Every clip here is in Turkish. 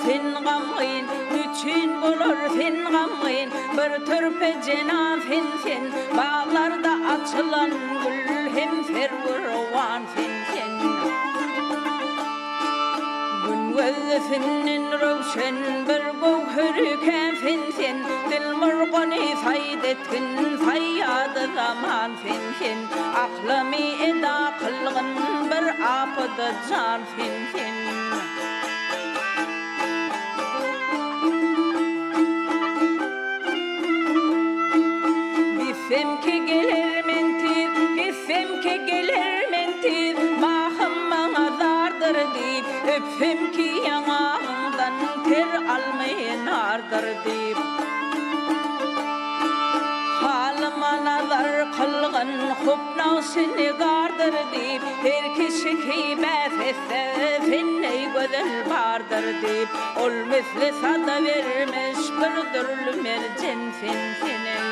fin gamgyn, üçün bolur fin gamgyn, bir törpe jena fin fin, bağlarda açılan gül, hem fervan fin fin. Fin roşen bir gövhürke fin fin, dil murguni faydetkin fayyadı zaman fin fin, aklımı eda kılgın bir apıdı can fin fin. Gitsem ki gelir mentir, gitsem ki gelir mentir, mahım bana dardır deyip, öpsem ki yanağımdan ter almayın ardır deyip. Halıma nazar kılgın hupnav seni gardır deyip, her kişi ki befesse fenney güzel bardır deyip, ol misli sada vermiş bir dürlü mercen fin finey.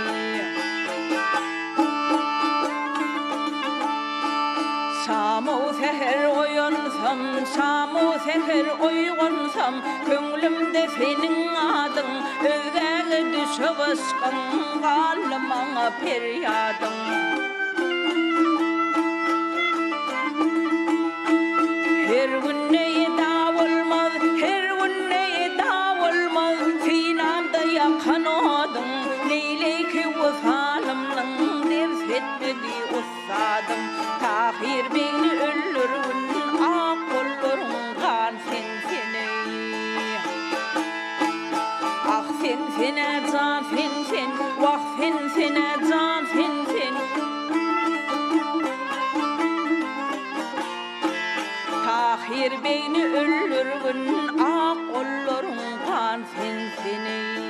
Samu seher oyunsam, samu seher oygunsam, könglimde senin adın, özgäge düşüp ışkın, galymana peryadın. Her günne eda olmaz, her günne eda olmaz, sinamda yakan odun, neyleyki vefalımның dersetmedi ustadım. Tahir beni öldürün, ak kollarım kan sen seni. Ah sen sene can sen sen, vah sen sene can sen sen. Tahir beni öldürün, ak kollarım kan sen seni.